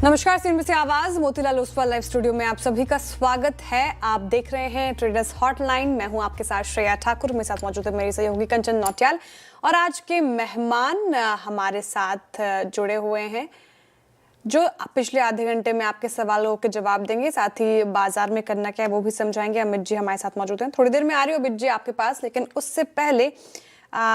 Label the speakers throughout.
Speaker 1: नमस्कार, सीएनबी से आवाज मोतीलाल ओसवाल लाइव स्टूडियो में आप सभी का स्वागत है। आप देख रहे हैं ट्रेडर्स हॉटलाइन। मैं हूं आपके साथ श्रेया ठाकुर, मेरे साथ मौजूद है मेरी सहयोगी कंचन नौटियाल और आज के मेहमान हमारे साथ जुड़े हुए हैं जो पिछले आधे घंटे में आपके सवालों के जवाब देंगे, साथ ही बाजार में करना क्या है वो भी समझाएंगे। अमित जी हमारे साथ मौजूद हैं, थोड़ी देर में आ रही हो अमित जी आपके पास, लेकिन उससे पहले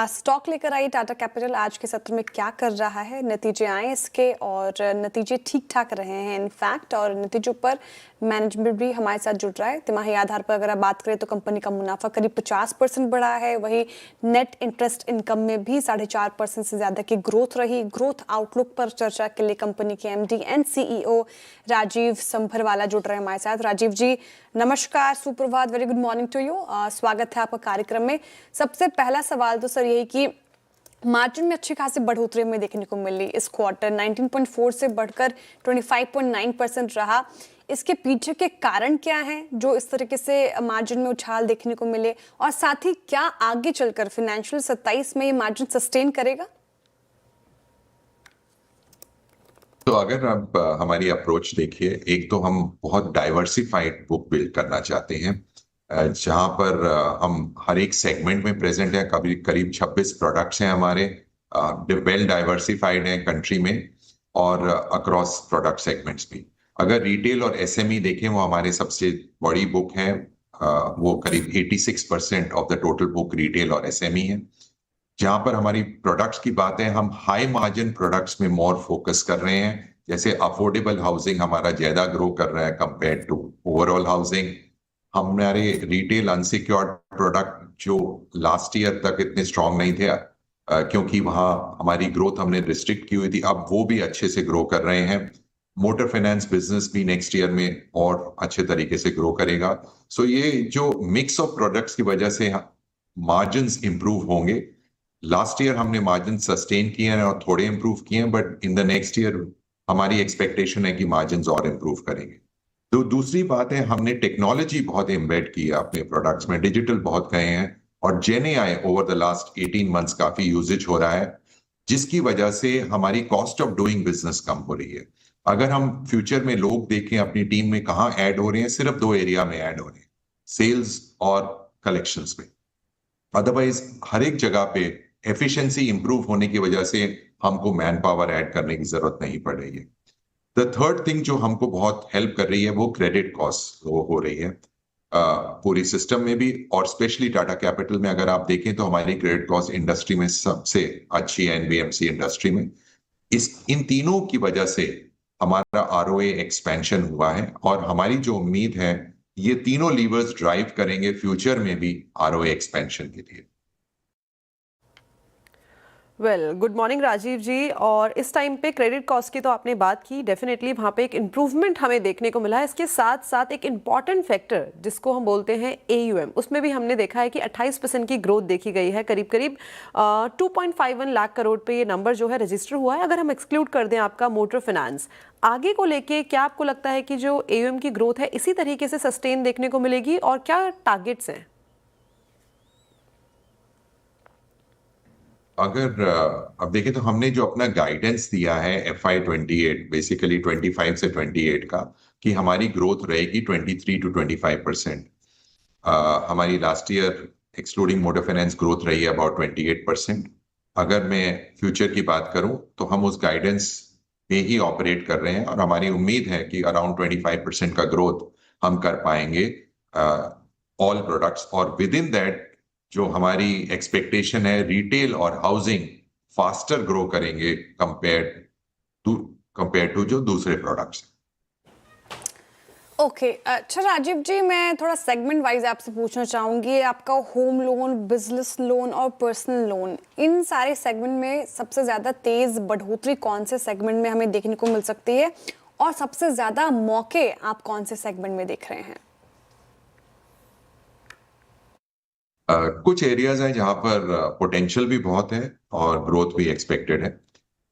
Speaker 1: स्टॉक लेकर आई टाटा कैपिटल आज के सत्र में क्या कर रहा है, नतीजे आए इसके और नतीजे ठीक ठाक रहे हैं इनफैक्ट, और नतीजों पर मैनेजमेंट भी हमारे साथ जुड़ रहा है। तिमाही आधार पर अगर आप बात करें तो कंपनी का मुनाफा करीब 50% बढ़ा है, वही नेट इंटरेस्ट इनकम में भी 4.5% से ज्यादा की ग्रोथ रही। ग्रोथ आउटलुक पर चर्चा के लिए कंपनी के MD and CEO Rajeev Sambharwala जुड़ रहे हैं हमारे साथ। राजीव जी नमस्कार, सुप्रभात, very good morning to you. स्वागत है आपका कार्यक्रम में। सबसे पहला सवाल तो सर यही कि मार्जिन में अच्छी खासी बढ़ोतरी हमें देखने को मिली इस क्वार्टर, 19.4 से बढ़कर 25.9% रहा। इसके पीछे के कारण क्या हैं जो इस तरीके से मार्जिन में उछाल देखने को मिले, और साथ ही क्या आगे चलकर फाइनेंशियल 27 में ये मार्जिन सस्टेन करेगा?
Speaker 2: तो अगर आप हमारी अप्रोच देखिए, एक तो हम बहुत डाइवर्सिफाइड बुक बिल्ड करना चाहते हैं जहां पर हम हर एक सेगमेंट में प्रेजेंट है। करीब 26 प्रोडक्ट्स हैं हमारे, वेल डाइवर्सिफाइड हैं कंट्री में और अक्रॉस प्रोडक्ट सेगमेंट्स भी। अगर रिटेल और एसएमई देखें, वो हमारे सबसे बड़ी बुक है, वो करीब 86% of the total book retail और एसएमई है। जहां पर हमारी प्रोडक्ट्स की बात है, हम हाई मार्जिन प्रोडक्ट्स में मोर फोकस कर रहे हैं। जैसे अफोर्डेबल हाउसिंग हमारा ज्यादा ग्रो कर रहा है कंपेयर टू ओवरऑल हाउसिंग। हमारे रिटेल अनसिक्योर्ड प्रोडक्ट जो लास्ट ईयर तक इतने स्ट्रांग नहीं थे क्योंकि वहां हमारी ग्रोथ हमने रिस्ट्रिक्ट की हुई थी, अब वो भी अच्छे से ग्रो कर रहे हैं। मोटर फाइनेंस बिजनेस भी नेक्स्ट ईयर में और अच्छे तरीके से ग्रो करेगा। सो ये जो मिक्स ऑफ प्रोडक्ट्स की वजह से मार्जिन्स इंप्रूव होंगे। लास्ट ईयर हमने मार्जिन सस्टेन किए हैं और थोड़े इंप्रूव किए हैं, but in the next year हमारी एक्सपेक्टेशन है कि मार्जिन और इंप्रूव करेंगे। तो दूसरी बात है, हमने टेक्नोलॉजी बहुत एम्बेड की है अपने प्रोडक्ट्स में, डिजिटल बहुत गए हैं और GenAI over the last 18 months काफी यूजेज हो रहा है, जिसकी वजह से हमारी कॉस्ट ऑफ डूइंग बिजनेस कम हो रही है। अगर हम फ्यूचर में लोग देखें अपनी टीम में कहाँ ऐड हो रहे हैं, सिर्फ 2 एरिया में ऐड हो रहे हैं, सेल्स और कलेक्शंस में। अदरवाइज हर एक जगह पे एफिशिएंसी इंप्रूव होने की वजह से हमको मैन पावर ऐड करने की जरूरत नहीं पड़ रही है। द थर्ड थिंग जो हमको बहुत हेल्प कर रही है वो क्रेडिट कॉस्ट हो रही है पूरी सिस्टम में भी, और स्पेशली टाटा कैपिटल में अगर आप देखें तो हमारी क्रेडिट कॉस्ट इंडस्ट्री में सबसे अच्छी है, एनबीएफसी इंडस्ट्री में। इन तीनों की वजह से हमारा आरओए एक्सपेंशन हुआ है और हमारी जो उम्मीद है ये तीनों लीवर्स ड्राइव करेंगे फ्यूचर में भी आरओए एक्सपेंशन के लिए।
Speaker 3: गुड मॉर्निंग राजीव जी। और इस टाइम पे क्रेडिट कॉस्ट की तो आपने बात की, डेफिनेटली वहाँ पे एक इम्प्रूवमेंट हमें देखने को मिला है। इसके साथ साथ एक इम्पॉर्टेंट फैक्टर जिसको हम बोलते हैं एयूएम, उसमें भी हमने देखा है कि 28% की ग्रोथ देखी गई है। करीब करीब 2.51 लाख करोड़ पे ये नंबर जो है रजिस्टर हुआ है। अगर हम एक्सक्लूड कर दें आपका मोटर फाइनेंस, आगे को लेके क्या आपको लगता है कि जो एयूएम की ग्रोथ है इसी तरीके से सस्टेन देखने को मिलेगी और क्या टारगेट्स हैं?
Speaker 2: अगर अब देखें तो हमने जो अपना गाइडेंस दिया है FY28 बेसिकली 25 से 28 का, कि हमारी ग्रोथ रहेगी 23 to 25%। हमारी last year excluding motor finance growth रही है अबाउट 28%। अगर मैं फ्यूचर की बात करूं तो हम उस गाइडेंस में ही ऑपरेट कर रहे हैं और हमारी उम्मीद है कि अराउंड 25% का ग्रोथ हम कर पाएंगे ऑल प्रोडक्ट्स। और विद इन दैट जो हमारी एक्सपेक्टेशन है, रिटेल और हाउसिंग फास्टर ग्रो करेंगे कंपेयर टू जो दूसरे प्रोडक्ट्स।
Speaker 1: ओके, अच्छा राजीव जी, मैं थोड़ा सेगमेंट वाइज आपसे पूछना चाहूंगी। आपका होम लोन, बिजनेस लोन और पर्सनल लोन, इन सारे सेगमेंट में सबसे ज्यादा तेज बढ़ोतरी कौन से सेगमेंट में हमें देखने को मिल सकती है, और सबसे ज्यादा मौके आप कौन से सेगमेंट में देख रहे हैं?
Speaker 2: कुछ एरियाज हैं जहां पर पोटेंशियल भी बहुत है और ग्रोथ भी एक्सपेक्टेड है।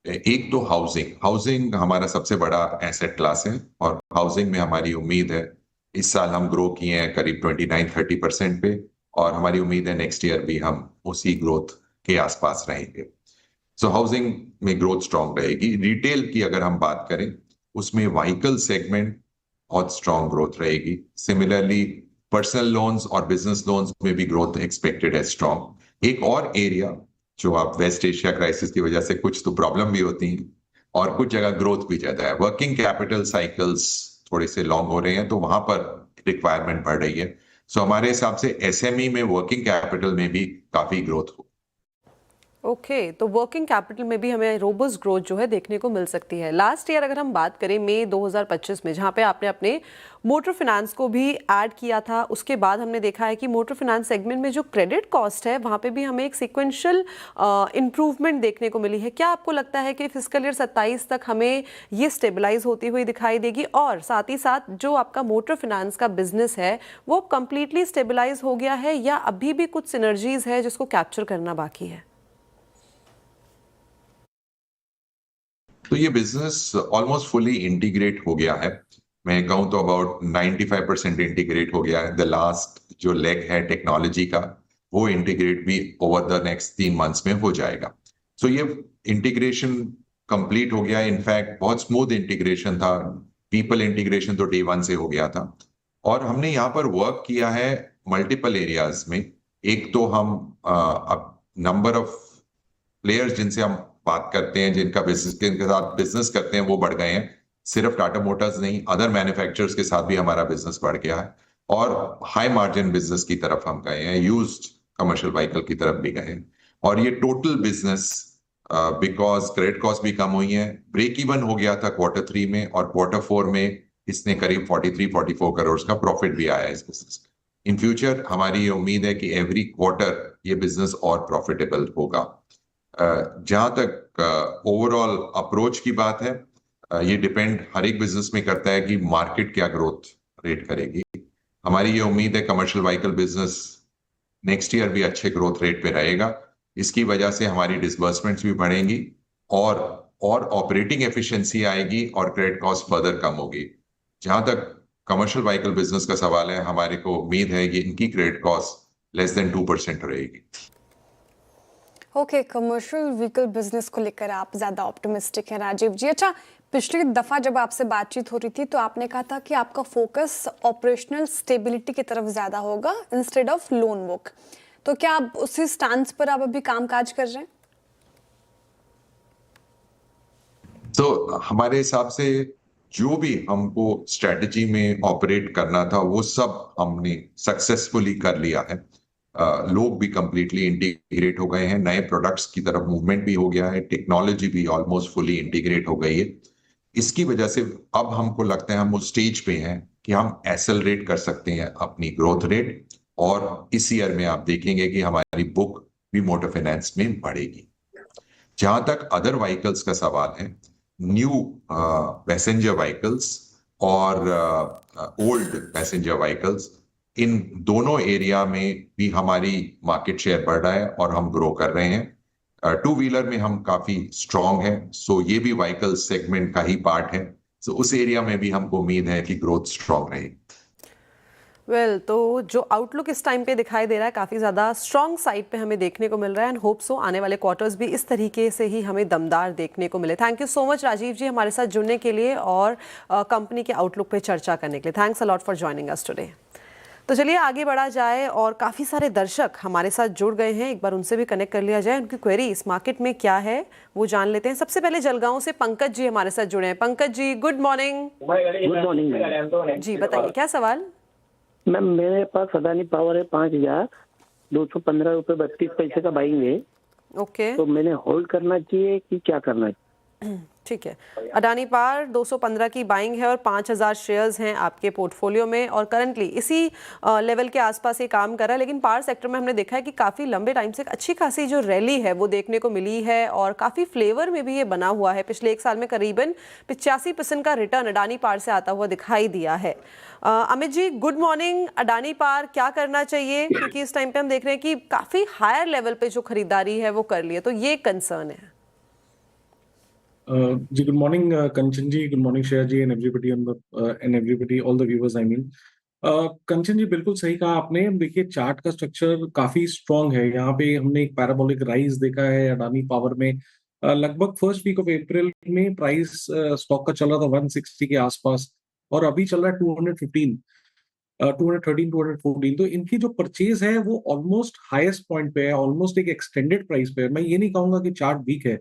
Speaker 2: एक तो हाउसिंग हमारा सबसे बड़ा एसेट क्लास है और हाउसिंग में हमारी उम्मीद है, इस साल हम ग्रो किए हैं करीब 29-30% पे, और हमारी उम्मीद है नेक्स्ट ईयर भी हम उसी ग्रोथ के आसपास रहेंगे। सो हाउसिंग में ग्रोथ स्ट्रांग रहेगी। रिटेल की अगर हम बात करें उसमें व्हीकल सेगमेंट बहुत स्ट्रांग ग्रोथ रहेगी। सिमिलरली पर्सनल लोन्स और बिजनेस लोन्स में भी ग्रोथ एक्सपेक्टेड है स्ट्रांग। एक और एरिया जो आप वेस्ट एशिया क्राइसिस की वजह से कुछ तो प्रॉब्लम भी होती है और कुछ जगह ग्रोथ भी ज्यादा है, वर्किंग कैपिटल साइकिल्स थोड़े से लॉन्ग हो रहे हैं, तो वहां पर रिक्वायरमेंट बढ़ रही है। सो हमारे हिसाब से एसएमई में वर्किंग कैपिटल में भी काफी ग्रोथ हो।
Speaker 3: ओके तो वर्किंग कैपिटल में भी हमें रोबस्ट ग्रोथ जो है देखने को मिल सकती है। लास्ट ईयर अगर हम बात करें मई 2025 में, जहां पे आपने अपने मोटर फिनेंस को भी ऐड किया था, उसके बाद हमने देखा है कि मोटर फिनेंस सेगमेंट में जो क्रेडिट कॉस्ट है वहां पे भी हमें एक सिक्वेंशियल इंप्रूवमेंट देखने को मिली है। क्या आपको लगता है कि फिस्कल ईयर 27 तक हमें ये स्टेबलाइज होती हुई दिखाई देगी, और साथ ही साथ जो आपका मोटर फिनेंस का बिजनेस है वो कंप्लीटली स्टेबलाइज हो गया है या अभी भी कुछ सिनर्जीज है जिसको कैप्चर करना बाकी है?
Speaker 2: तो ये बिजनेस ऑलमोस्ट फुली इंटीग्रेट हो गया है। मैं कहूं तो अबाउट 95% इंटीग्रेट हो गया है। द लास्ट जो लेग है टेक्नोलॉजी का, वो इंटीग्रेट भी ओवर द नेक्स्ट 3 मंथ्स में हो जाएगा। सो ये इंटीग्रेशन कंप्लीट हो गया है। इनफैक्ट बहुत स्मूथ इंटीग्रेशन था, पीपल इंटीग्रेशन तो डे 1 से हो गया था। और हमने यहाँ पर वर्क किया है मल्टीपल एरियाज में। एक तो हम अब नंबर ऑफ प्लेयर्स जिनसे हम बात करते हैं, जिनके साथ बिजनेस करते हैं, वो बढ़ गए हैं। सिर्फ टाटा मोटर्स नहीं, अदर मैन्युफैक्चरर्स के साथ भी हमारा बिजनेस बढ़ गया है। और हाई मार्जिन बिजनेस की तरफ हम गए हैं, यूज्ड कमर्शियल व्हीकल की तरफ भी गए हैं। और ये total business because credit cost भी कम हुई है, ब्रेक इवन हो गया था Q3 में, और Q4 में इसने करीब 43-44 करोड़ का प्रॉफिट भी आया है इस बिजनेस का। इन फ्यूचर हमारी ये उम्मीद है कि एवरी क्वार्टर ये बिजनेस और प्रॉफिटेबल होगा। जहां तक ओवरऑल अप्रोच की बात है, ये डिपेंड हर एक बिजनेस में करता है कि मार्केट क्या ग्रोथ रेट करेगी। हमारी ये उम्मीद है commercial vehicle business next year भी अच्छे ग्रोथ रेट पे रहेगा। इसकी वजह से हमारी डिसबर्समेंट्स भी बढ़ेंगी और ऑपरेटिंग एफिशिएंसी आएगी और क्रेडिट कॉस्ट फर्दर कम होगी। जहां तक कमर्शियल व्हीकल बिजनेस का सवाल है, हमारे को उम्मीद है कि इनकी क्रेडिट कॉस्ट लेस देन 2% रहेगी।
Speaker 1: ओके, कमर्शियल व्हीकल बिजनेस को लेकर आप ज़्यादा ऑप्टिमिस्टिक हैं राजीव जी। अच्छा, पिछली दफ़ा जब आपसे बातचीत हो रही थी तो आपने कहा था कि आपका फोकस ऑपरेशनल स्टेबिलिटी की तरफ ज़्यादा होगा इंस्टेड ऑफ लोन बुक। तो क्या आप उसी स्टांस पर आप अभी काम काज कर रहे हैं?
Speaker 2: तो हमारे हिसाब से जो भी हमको स्ट्रेटजी में ऑपरेट करना था वो सब हमने सक्सेसफुली कर लिया है। लोग भी कंप्लीटली इंटीग्रेट हो गए हैं, नए प्रोडक्ट्स की तरफ मूवमेंट भी हो गया है, टेक्नोलॉजी भी ऑलमोस्ट फुली इंटीग्रेट हो गई है। इसकी वजह से अब हमको लगता है हम उस स्टेज पे हैं कि हम एक्सेलरेट कर सकते हैं अपनी ग्रोथ रेट, और इस ईयर में आप देखेंगे कि हमारी बुक भी मोटर फाइनेंस में बढ़ेगी। जहां तक अदर व्हीकल्स का सवाल है, न्यू पैसेंजर व्हीकल्स और ओल्ड पैसेंजर व्हीकल्स, इन दोनों एरिया में भी हमारी मार्केट शेयर बढ़ रहा है और हम ग्रो कर रहे हैं। टू व्हीलर में हम काफी स्ट्रांग है, सो ये भी व्हीकल सेगमेंट का ही पार्ट है। सो उस एरिया में भी हमको उम्मीद है कि ग्रोथ स्ट्रांग रहेगी।
Speaker 3: वेल तो जो आउटलुक इस टाइम पे दिखाई दे रहा है काफ़ी ज़्यादा स्ट्रॉन्ग साइड पे हमें देखने को मिल रहा है, एंड होप सो आने वाले क्वार्टर्स भी इस तरीके से ही हमें दमदार देखने को मिले। Thank you so much Rajeev ji हमारे साथ जुड़ने के लिए और कंपनी के आउटलुक पे चर्चा करने के लिए। Thanks a lot for joining us today. तो चलिए आगे बढ़ा जाए, और काफ़ी सारे दर्शक हमारे साथ जुड़ गए हैं, एक बार उनसे भी कनेक्ट कर लिया जाए, उनकी क्वेरी इस मार्केट में क्या है वो जान लेते हैं। सबसे पहले जलगांव से पंकज जी हमारे साथ जुड़े हैं। Pankaj ji good morning.
Speaker 4: Good morning
Speaker 3: जी बताइए क्या सवाल।
Speaker 4: मैम, मेरे पास अदानी पावर है 5,215 रुपये 32 पैसे का बाइंग है।
Speaker 3: ओके
Speaker 4: तो मैंने होल्ड करना चाहिए कि क्या करना चाहिए?
Speaker 3: ठीक है, अडानी पावर 215 की बाइंग है और 5,000 शेयर्स हैं आपके पोर्टफोलियो में, और करंटली इसी लेवल के आसपास ये काम कर रहा है। लेकिन पावर सेक्टर में हमने देखा है कि काफ़ी लंबे टाइम से एक अच्छी खासी जो रैली है वो देखने को मिली है, और काफ़ी फ्लेवर में भी ये बना हुआ है। पिछले एक साल में करीबन 85% का रिटर्न अडानी पावर से आता हुआ दिखाई दिया है। Amit ji good morning. Adani power क्या करना चाहिए, क्योंकि इस टाइम पे हम देख रहे हैं कि काफ़ी हायर लेवल पे जो खरीदारी है वो कर ली है, तो ये कंसर्न है।
Speaker 5: जी good morning Kanchan ji, good morning Shreya ji, and everybody all the viewers. I mean Kanchan ji बिल्कुल सही कहा आपने। देखिए चार्ट का स्ट्रक्चर काफी स्ट्रांग है। यहाँ पे हमने एक पैराबोलिक राइज देखा है अडानी पावर में, लगभग फर्स्ट वीक ऑफ अप्रैल में प्राइस स्टॉक का चल रहा था 160 के आसपास, और अभी चल रहा है 215, 213, 214। तो इनकी जो परचेज है वो ऑलमोस्ट हाईएस्ट पॉइंट पे है, ऑलमोस्ट एक एक्सटेंडेड प्राइस पे है। मैं ये नहीं कहूंगा कि चार्ट वीक है,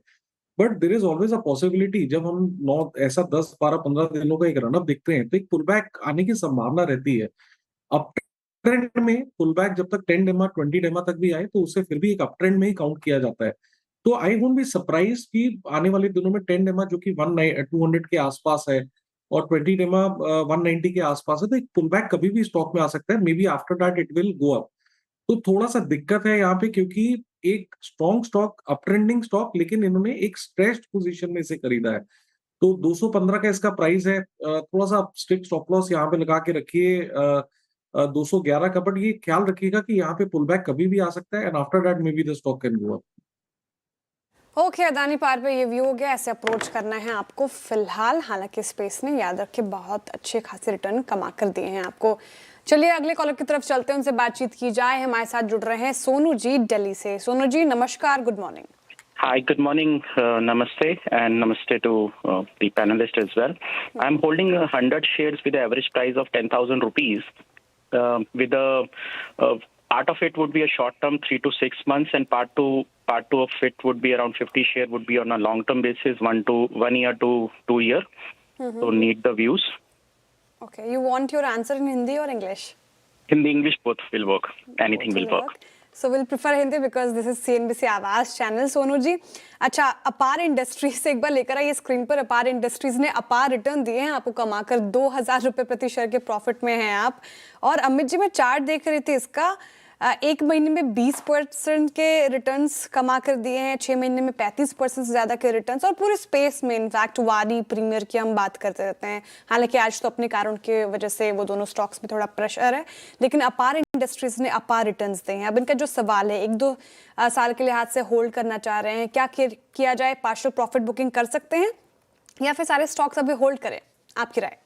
Speaker 5: but there is always a possibility, जब हम नौ ऐसा 10, 12, 15 दिनों का एक रनअप देखते हैं तो एक पुल बैक आने की संभावना रहती है। अप ट्रेंड में पुल बैक जब तक 10 डेमा 20 डेमा तक भी आए तो उसे फिर भी एक अप ट्रेंड में ही काउंट किया जाता है। तो आई वोंट बी सरप्राइज कि आने वाले दिनों में 10 डेमा जो कि 200 के आसपास है और 20 डेमा 190 के आसपास है, तो एक पुल बैक कभी भी स्टॉक में आ सकता है। May be after that it will go up. तो थोड़ा सा दिक्कत है यहाँ पे, क्योंकि एक strong stock, up trending stock, लेकिन इन्होंने एक स्ट्रेस्ड पोजीशन में इसे खरीदा है। तो 215 का इसका प्राइस है। थोड़ा सा स्ट्रिक्ट स्टॉप लॉस यहाँ पे लगा के रखिए 211 का, बट ये ख्याल रखिएगा कि यहाँ पे पुल बैक कभी भी आ सकता है, and after that may be the stock can go up.
Speaker 1: Okay, Adani power पे ये व्यू हो गया, ऐसे अप्रोच करना है आपको फिलहाल। हालांकि स्पेस ने याद रखे बहुत अच्छे खासे रिटर्न कमा कर दिए हैं आपको। चलिए अगले कॉलर की तरफ चलते हैं, उनसे बातचीत की जाए। हमारे साथ जुड़ रहे हैं सोनू जी दिल्ली से। सोनू जी नमस्कार, good morning.
Speaker 6: Hi, good morning. Namaste and namaste to the panelist as well. I'm holding 100 shares with the average price of 10,000 rupees. With a part of it would be a short term 3 to 6 months, and part two of it would be around 50 share would be on a long term basis, 1 year to 2 year. So need the views.
Speaker 1: Okay, you want your answer in Hindi or English?
Speaker 6: Hindi, English both will work. Anything will work.
Speaker 1: So we'll prefer Hindi because this is CNBC आवाज channel. Sonu ji, अच्छा अपार industries से एक बार लेकर आइए screen पर। अपार industries ने अपार रिटर्न दिए हैं आपको, कमाकर 2,000 रुपए प्रति शेयर के प्रॉफिट में हैं आप। और अमित जी, मैं चार्ट देख रही थी इसका, एक महीने में 20% के रिटर्न्स कमा कर दिए हैं, 6 महीने में 35% से ज्यादा के रिटर्न्स, और पूरे स्पेस में इनफैक्ट वारी प्रीमियर की हम बात करते रहते हैं। हालांकि आज तो अपने कारण की वजह से वो दोनों स्टॉक्स में थोड़ा प्रेशर है, लेकिन अपार इंडस्ट्रीज ने अपार रिटर्न्स दिए हैं। अब इनका जो सवाल है, 1-2 साल के लिहाज से होल्ड करना चाह रहे हैं, क्या किया जाए? पार्शियल प्रॉफिट बुकिंग कर सकते हैं या फिर सारे स्टॉक्स अभी होल्ड करें? आपकी राय।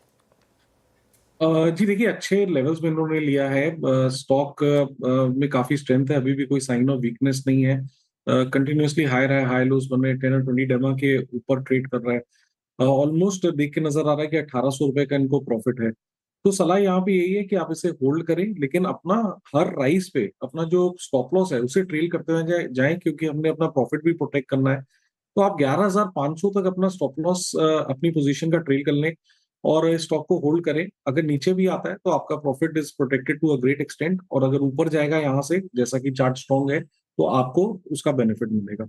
Speaker 5: जी देखिए, अच्छे लेवल्स में इन्होंने लिया है। स्टॉक में काफी स्ट्रेंथ है, अभी भी कोई साइन ऑफ वीकनेस नहीं है। कंटिन्यूअसली हाई लोज बन रहे हैं, 10 और 20 डेमा के ऊपर ट्रेड कर रहा है। ऑलमोस्ट देख के नजर आ रहा है कि 1800 रुपए का इनको प्रॉफिट है। तो सलाह यहाँ पे यही है कि आप इसे होल्ड करें, लेकिन अपना हर राइस पे अपना जो स्टॉप लॉस है उसे ट्रेल करते हुए जाएं, क्योंकि हमने अपना प्रॉफिट भी प्रोटेक्ट करना है। तो आप 11,500 तक अपना स्टॉप लॉस अपनी पोजीशन का ट्रेल कर लें और स्टॉक को होल्ड करें। अगर नीचे भी आता है तो आपका profit is protected to a great extent, और अगर ऊपर जाएगा यहाँ से, जैसा कि चार्ट स्ट्रॉन्ग है, तो आपको उसका बेनिफिट मिलेगा।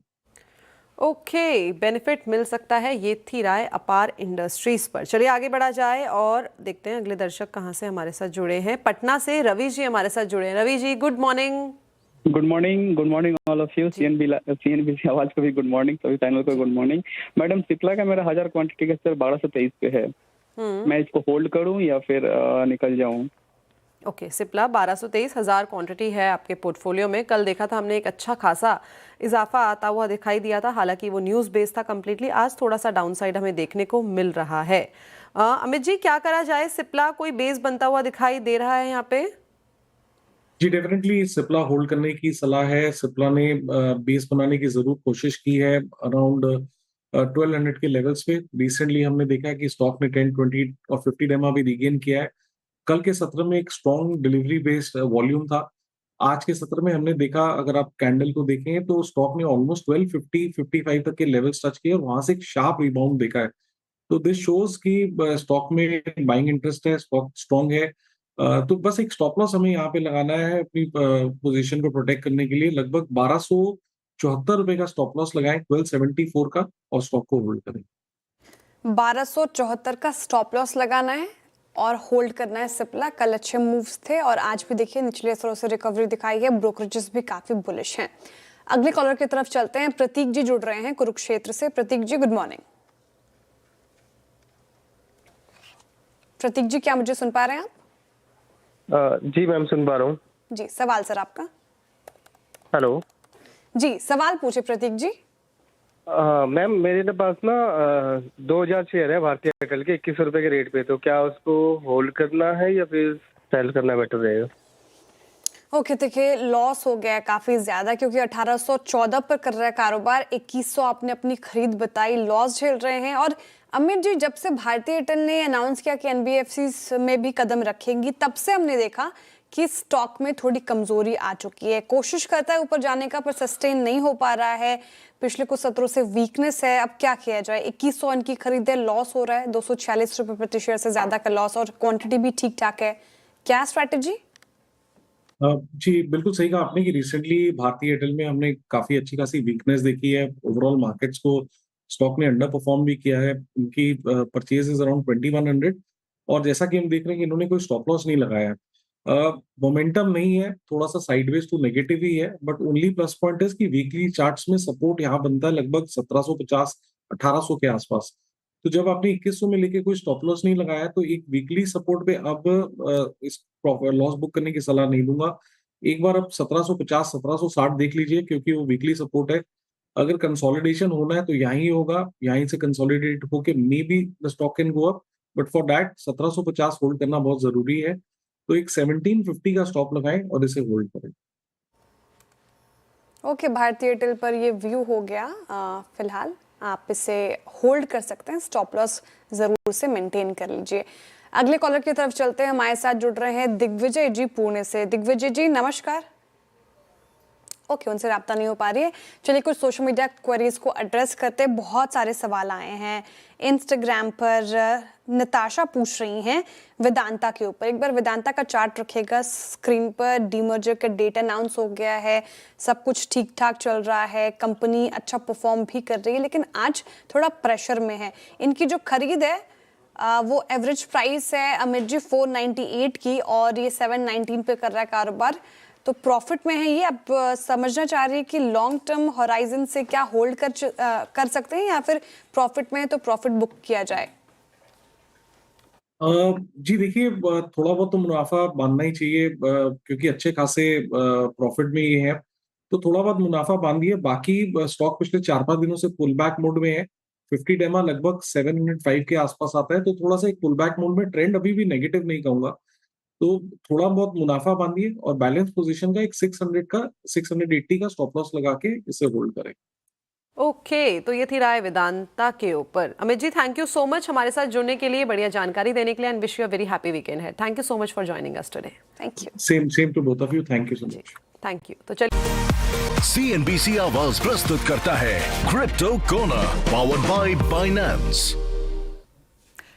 Speaker 3: ओके, बेनिफिट मिल सकता है, ये थी राय अपार इंडस्ट्रीज पर। चलिए आगे बढ़ा जाए और देखते हैं अगले दर्शक कहाँ से हमारे साथ जुड़े हैं। पटना से रवि जी हमारे साथ जुड़े हैं। Ravi ji good morning.
Speaker 7: Good morning all of you. CNBC Awaaz को भी गुड मॉर्निंग, सभी चैनल को गुड मॉर्निंग। मैडम, सिप्ला का मेरा 1000 क्वांटिटी का सर 1223 पे है, मैं इसको होल्ड करूं या फिर निकल जाऊं?
Speaker 3: ओके, सिप्ला 1223 हजार क्वांटिटी है आपके पोर्टफोलियो में। कल देखा था हमने एक अच्छा खासा इजाफा आता हुआ दिखाई दिया था, हालांकि वो न्यूज़ बेस्ड था कम्प्लीटली। आज थोड़ा सा डाउनसाइड हमें देखने को मिल रहा है। अमित जी, क्या करा जाए? सिप्ला कोई बेस बनता हुआ दिखाई दे रहा है यहाँ पे?
Speaker 5: जी डेफिनेटली सिप्ला होल्ड करने की सलाह है। सिप्ला ने बेस बनाने की जरूर कोशिश की है अराउंड 1200 के लेवल्स पे। रिसेंटली हमने देखा है कि स्टॉक ने 10, 20 और 50 डेमा भी रिगेन किया है। कल के सत्र में एक स्ट्रॉन्ग डिलीवरी बेस्ड वॉल्यूम था। आज के सत्र में हमने देखा, अगर आप कैंडल को देखें तो स्टॉक ने ऑलमोस्ट 1250, 55 तक के लेवल्स टच किए और वहां से एक शार्प रिबाउंड देखा है। तो दिस शोज कि स्टॉक में बाइंग इंटरेस्ट है, स्टॉक स्ट्रॉन्ग है। तो बस एक स्टॉप लॉस हमें यहाँ पे लगाना है अपनी पोजीशन को प्रोटेक्ट करने के लिए। लगभग 1274 रुपए का स्टॉप लॉस लगाएं 1274 का, और स्टॉक को होल्ड करें।
Speaker 1: 1274 का स्टॉप लॉस लगाना है और होल्ड करना है सिप्ला। कल अच्छे मूव्स थे और आज भी देखिए निचले स्तरों से रिकवरी दिखाई है, ब्रोकरेजेस भी काफी बुलिश हैं। अगले कॉलर की तरफ चलते हैं। प्रतीक जी जुड़ रहे हैं कुरुक्षेत्र से। प्रतीक जी गुड मॉर्निंग। प्रतीक जी, क्या मुझे सुन पा रहे हैं आप?
Speaker 8: जी मैम, सुन पा रहा हूँ।
Speaker 1: जी, सवाल सर आपका।
Speaker 8: हेलो
Speaker 1: जी, सवाल पूछे प्रतीक जी।
Speaker 8: मैम, मेरे पास ना 2000 शेयर है भारतीय एयरटेल के 2100 रुपए के रेट पे, तो क्या उसको होल्ड करना है या फिर सेल करना बेटर रहेगा?
Speaker 1: ओके, देखिए लॉस हो गया है काफ़ी ज़्यादा, क्योंकि 1814 पर कर रहा है कारोबार, 2100 आपने अपनी खरीद बताई, लॉस झेल रहे हैं। और अमित जी, जब से भारतीय एयरटेल ने अनाउंस किया कि एनबीएफसी में भी कदम रखेंगी, तब से हमने देखा कि स्टॉक में थोड़ी कमजोरी आ चुकी है। कोशिश करता है ऊपर जाने का, पर सस्टेन नहीं हो पा रहा है। पिछले कुछ सत्रों से वीकनेस है। अब क्या किया जाए? 2100 इनकी खरीद है, लॉस हो रहा है, 246 रुपये प्रति शेयर से ज्यादा का लॉस, और क्वांटिटी भी ठीक ठाक है। क्या स्ट्रैटेजी?
Speaker 5: जी बिल्कुल सही कहा आपने कि रिसेंटली भारतीय एयरटेल में हमने काफी अच्छी खासी वीकनेस देखी है। ओवरऑल मार्केट्स को स्टॉक ने अंडर परफॉर्म भी किया है। उनकी परचेज इज अराउंड 2100, और जैसा कि हम देख रहे हैं कि इन्होंने कोई स्टॉप लॉस नहीं लगाया है। मोमेंटम नहीं है, थोड़ा सा साइडवेज टू नेगेटिव ही है, बट ओनली प्लस पॉइंट है कि वीकली चार्ट्स में सपोर्ट यहाँ बनता है लगभग 1750 1800 के आसपास। तो जब आपने 2100 में लेके कोई स्टॉप लॉस नहीं लगाया, तो एक वीकली सपोर्ट पे अब इस लॉस बुक करने की सलाह नहीं दूंगा। एक बार अब 1750 1760 देख लीजिए, क्योंकि वो वीकली सपोर्ट है। अगर कंसोलिडेशन होना है तो यहीं होगा, यहीं से कंसोलिडेट होके may be the stock can go up, but for that 1750 hold करना बहुत जरूरी है। तो एक 1750 का स्टॉप लगाएं और इसे होल्ड करें।
Speaker 1: ओके, भारतीय एयरटेल पर ये व्यू हो गया। फिलहाल आप इसे होल्ड कर सकते हैं, स्टॉप लॉस जरूर से मेंटेन कर लीजिए। अगले कॉलर की तरफ चलते हैं। हमारे साथ जुड़ रहे हैं दिग्विजय जी पुणे से। दिग्विजय जी नमस्कार। ओके, उनसे राब्ता नहीं हो पा रही है। चलिए कुछ सोशल मीडिया क्वेरीज को एड्रेस करते हैं। बहुत सारे सवाल आए हैं इंस्टाग्राम पर। नताशा पूछ रही हैं वेदांता के ऊपर। एक बार वेदांता का चार्ट रखेगा स्क्रीन पर। डीमर्जर का डेट अनाउंस हो गया है, सब कुछ ठीक ठाक चल रहा है, कंपनी अच्छा परफॉर्म भी कर रही है, लेकिन आज थोड़ा प्रेशर में है। इनकी जो खरीद है वो एवरेज प्राइस है अमित जी 498 की, और ये 719 पे कर रहा है कारोबार, तो प्रॉफिट में है ये। अब समझना चाह रही है कि लॉन्ग टर्म होराइजन से क्या होल्ड कर सकते हैं, या फिर प्रॉफिट में है तो प्रॉफिट बुक किया जाए?
Speaker 5: जी देखिए, थोड़ा बहुत तो मुनाफा बांधना ही चाहिए, क्योंकि अच्छे खासे प्रॉफिट में ये है, तो थोड़ा बहुत मुनाफा बांधिए। बाकी स्टॉक पिछले 4-5 दिनों से पुल बैक मोड में है। 50 डेमा लगभग 705 के आसपास आता है, तो थोड़ा सा एक पुल बैक मोड में, ट्रेंड अभी भी नेगेटिव नहीं कहूंगा। तो थोड़ा बहुत मुनाफा बांधिए और बैलेंस पोजीशन का एक 680 का स्टॉप लॉस लगा के इसे होल्ड करें।
Speaker 3: ओके, तो ये थी राय वेदांता के ऊपर। Amit ji thank you so much हमारे साथ जुड़ने के लिए, बढ़िया जानकारी देने के लिए, and wish you a very happy weekend है। Thank you so much for joining us today.
Speaker 1: Thank you.
Speaker 5: Same to both of you, thank you so much.
Speaker 3: Thank you. तो चलिए,
Speaker 9: CNBC आवाज प्रस्तुत करता है crypto corner, powered by Binance.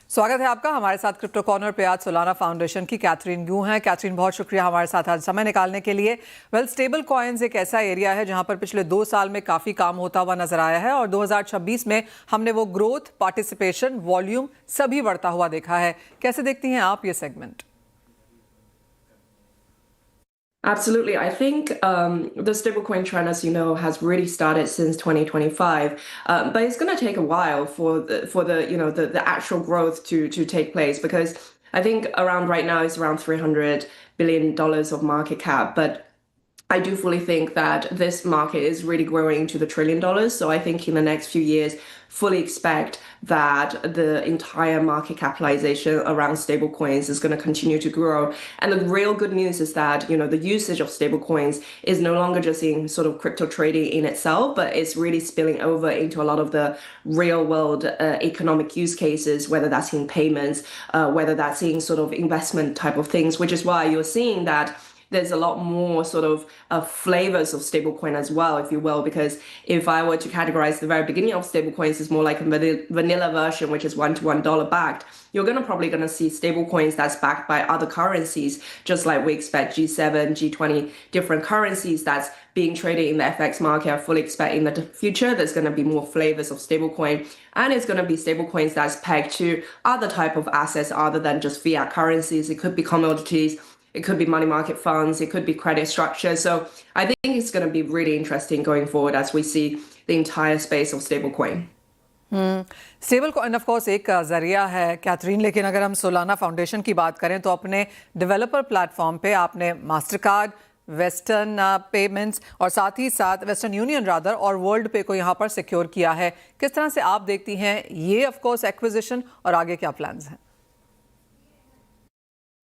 Speaker 10: स्वागत है आपका हमारे साथ क्रिप्टो कॉर्नर पे। आज सोलाना फाउंडेशन की कैथरीन गू हैं। कैथरीन, बहुत शुक्रिया हमारे साथ आज समय निकालने के लिए। वेल, स्टेबल कॉइन्स एक ऐसा एरिया है जहां पर पिछले 2 साल में काफ़ी काम होता हुआ नजर आया है, और 2026 में हमने वो ग्रोथ, पार्टिसिपेशन, वॉल्यूम सभी बढ़ता हुआ देखा है। कैसे देखती हैं आप ये segment?
Speaker 11: Absolutely. I think the stablecoin trend, as you know, has really started since 2025, but it's going to take a while for the actual growth to take place, because I think around right now it's around $300 billion of market cap, but I do fully think that this market is really growing into the $1 trillion. So I think in the next few years, fully expect that the entire market capitalization around stablecoins is going to continue to grow. And the real good news is that, the usage of stablecoins is no longer just in sort of crypto trading in itself, but it's really spilling over into a lot of the real world economic use cases, whether that's in payments, whether that's in sort of investment type of things, which is why you're seeing that there's a lot more sort of flavors of stablecoin as well, if you will, because if I were to categorize the very beginning of stablecoins as more like a vanilla version, which is $1 backed, you're probably going to see stablecoins that's backed by other currencies, just like we expect G7, G20 different currencies that's being traded in the FX market. I fully expect in the future there's going to be more flavors of stablecoin, and it's going to be stablecoins that's pegged to other type of assets other than just fiat currencies. It could be commodities, it could be money market funds, it could be credit structure. So I think it's going to be really interesting going forward as we see the entire space of stablecoin.
Speaker 10: Stable coin of course एक जरिया है Catherine, लेकिन अगर हम Solana foundation की बात करें तो अपने डेवलपर प्लेटफॉर्म पे आपने मास्टर कार्ड, वेस्टर्न पेमेंट्स और साथ ही साथ वेस्टर्न यूनियन रादर और वर्ल्ड पे को यहाँ पर सिक्योर किया है। किस तरह से आप देखती हैं ये ऑफ कोर्स एक्विजिशन, और आगे क्या प्लान्स हैं?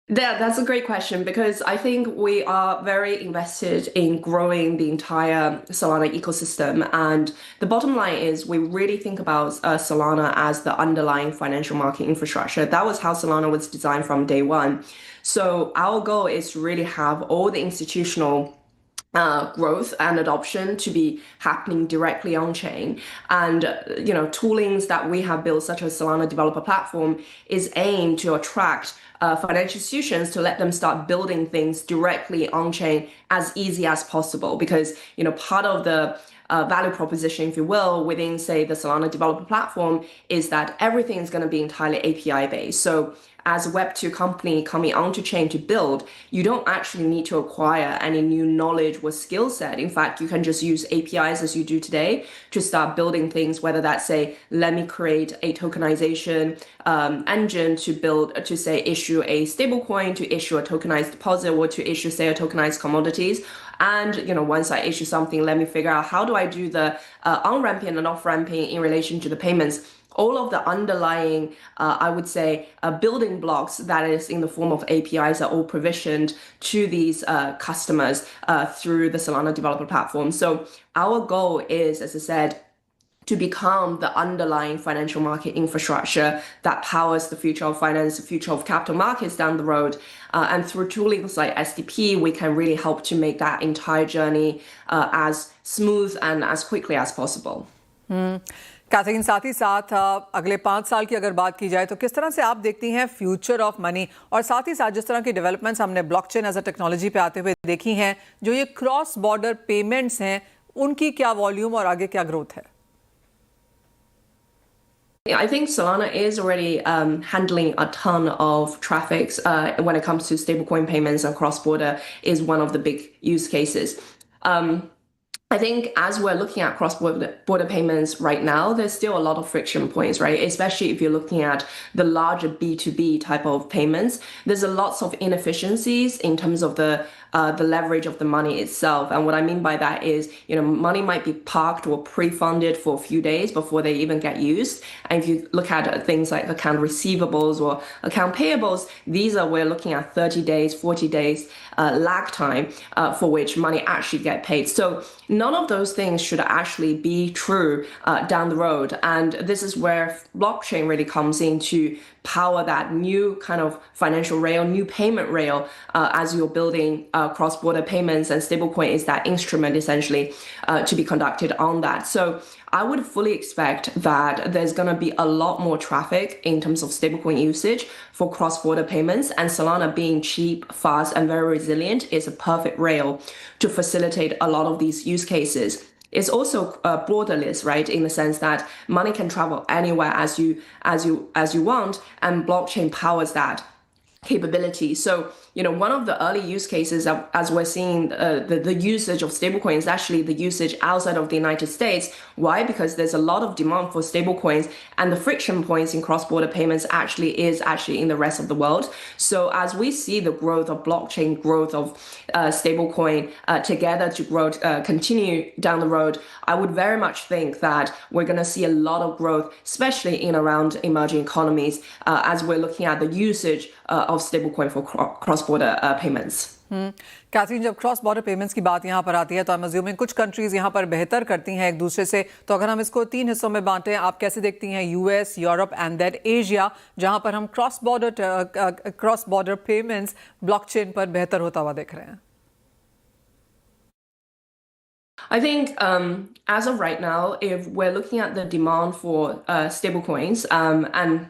Speaker 11: That's a great question because I think we are very invested in growing the entire Solana ecosystem. And the bottom line is we really think about Solana as the underlying financial market infrastructure. That was how Solana was designed from day one. So our goal is to really have all the institutional growth and adoption to be happening directly on chain. And toolings that we have built, such as Solana Developer Platform, is aimed to attract financial institutions to let them start building things directly on chain as easy as possible. Because part of the value proposition, if you will, within, say, the Solana Developer Platform is that everything is going to be entirely API based. So as a Web2 company coming onto chain to build, you don't actually need to acquire any new knowledge or skill set. In fact, you can just use APIs as you do today to start building things, whether that's, say, let me create a tokenization engine to say, issue a stablecoin, to issue a tokenized deposit, or to issue, say, a tokenized commodities. And, once I issue something, let me figure out how do I do the on-ramping and off-ramping in relation to the payments. All of the underlying, I would say, building blocks that is in the form of APIs are all provisioned to these customers through the Solana Developer Platform. So our goal is, as I said, to become the underlying financial market infrastructure that powers the future of finance, the future of capital markets down the road. And through toolings like SDP, we can really help to make that entire journey as smooth and as quickly as possible.
Speaker 10: Catherine, साथ ही साथ अगले 5 साल की अगर बात की जाए तो किस तरह से आप देखती हैं फ्यूचर ऑफ मनी, और साथ ही साथ जिस तरह की डेवलपमेंट्स हमने ब्लॉकचेन एज अ टेक्नोलॉजी पे आते हुए देखी हैं, जो ये क्रॉस बॉर्डर पेमेंट्स हैं, उनकी क्या वॉल्यूम और आगे क्या ग्रोथ है?
Speaker 11: I think Solana is already handling a ton of traffic when it comes to stablecoin payments, and cross-border is one of the big use cases. I think as we're looking at cross-border payments right now, there's still a lot of friction points, right? Especially if you're looking at the larger B2B type of payments, there's a lots of inefficiencies in terms of the leverage of the money itself. And what I mean by that is, money might be parked or pre-funded for a few days before they even get used. And if you look at things like account receivables or account payables, we're looking at 30 days, 40 days lag time for which money actually get paid. So none of those things should actually be true down the road. And this is where blockchain really comes in to power that new kind of financial rail, new payment rail as you're building cross-border payments, and stablecoin is that instrument essentially to be conducted on that. So I would fully expect that there's going to be a lot more traffic in terms of stablecoin usage for cross-border payments, and Solana being cheap, fast, and very resilient is a perfect rail to facilitate a lot of these use cases. It's also borderless, right? In the sense that money can travel anywhere as you want, and blockchain powers that capability. So, one of the early use cases as we're seeing the usage of stablecoins is actually the usage outside of the United States. Why? Because there's a lot of demand for stablecoins, and the friction points in cross-border payments is actually in the rest of the world. So as we see the growth of blockchain, growth of stablecoin together to continue down the road, I would very much think that we're going to see a lot of growth, especially in around emerging economies, as we're looking at the usage of stablecoin for cross-border payments.
Speaker 10: Catherine, जब cross border payments की बात यहाँ पर आती है तो I am assuming कुछ countries यहाँ पर बेहतर करती हैं एक दूसरे से, तो अगर हम इसको 3 हिस्सों में बांटें, आप कैसे देखती हैं US, Europe and then Asia, जहाँ पर हम क्रॉस बॉर्डर पेमेंट्स ब्लॉकचेन पर बेहतर होता हुआ देख रहे हैं?
Speaker 11: I think as of right now, if we're looking at the demand for stablecoins, and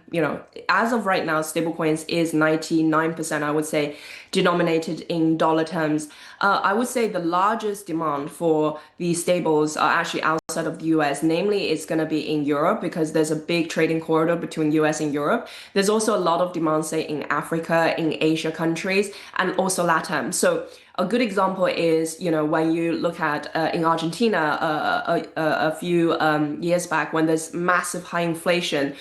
Speaker 11: as of right now, stablecoins is 99%, I would say, denominated in dollar terms. I would say the largest demand for these stables are actually outside of the US. Namely, it's going to be in Europe because there's a big trading corridor between US and Europe. There's also a lot of demand, say, in Africa, in Asia countries, and also LATAM. So a good example is, when you look at in Argentina a few years back, when there's massive high inflation,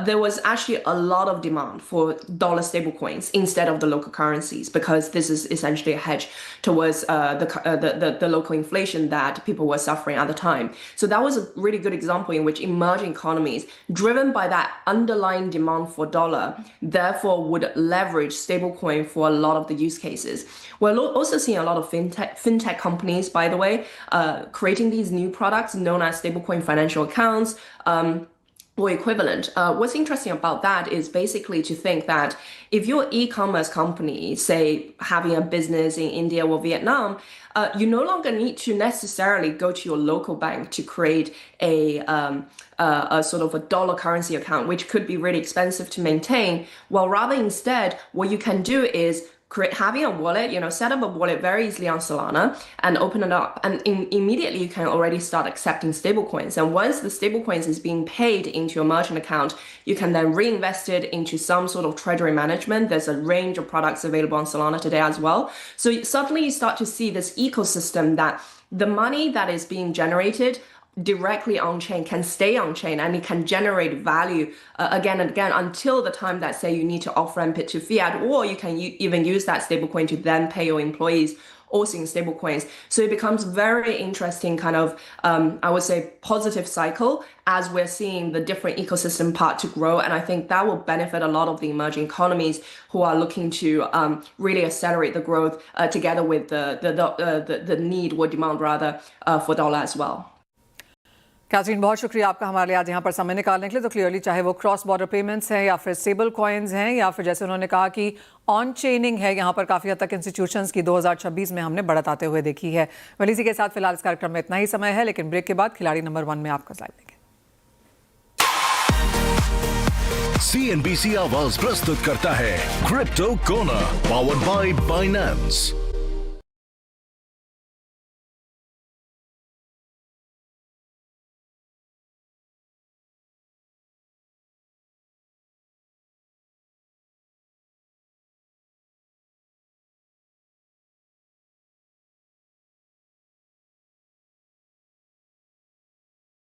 Speaker 11: there was actually a lot of demand for dollar stablecoins instead of the local currencies, because this is essentially a hedge towards the local inflation that people were suffering at the time. So that was a really good example in which emerging economies, driven by that underlying demand for dollar, therefore would leverage stablecoin for a lot of the use cases. We're also seeing a lot of fintech companies, by the way, creating these new products known as stablecoin financial accounts. Or equivalent. What's interesting about that is basically to think that if you're an e-commerce company, say having a business in India or Vietnam, you no longer need to necessarily go to your local bank to create a sort of a dollar currency account, which could be really expensive to maintain. Well, rather instead, what you can do is having a wallet, set up a wallet very easily on Solana and open it up. And immediately you can already start accepting stablecoins. And once the stablecoins is being paid into your merchant account, you can then reinvest it into some sort of treasury management. There's a range of products available on Solana today as well. So suddenly you start to see this ecosystem that the money that is being generated directly on chain can stay on chain, and it can generate value again and again until the time that, say, you need to off ramp it to fiat, or you can even use that stablecoin to then pay your employees also in stablecoins. So it becomes very interesting kind of, I would say, positive cycle as we're seeing the different ecosystem part to grow. And I think that will benefit a lot of the emerging economies who are looking to really accelerate the growth together with the need or demand rather for dollar as well.
Speaker 10: Catherine, बहुत शुक्रिया आपका हमारे लिए आज यहाँ पर समय निकालने के लिए। तो क्लियरली चाहे वो क्रॉस बॉर्डर पेमेंट्स हैं या फिर स्टेबल कॉइन्स हैं या फिर जैसे उन्होंने कहा कि ऑन चेनिंग है, यहाँ पर काफ़ी हद तक इंस्टीट्यूशंस की 2026 में हमने बढ़त आते हुए देखी है। वेल, इसी के साथ फिलहाल इस कार्यक्रम में इतना ही समय है, लेकिन ब्रेक के बाद खिलाड़ी नंबर 1 में आपका लाइव देखें।
Speaker 9: CNBC आवाज प्रस्तुत करता है crypto corner, powered by Binance.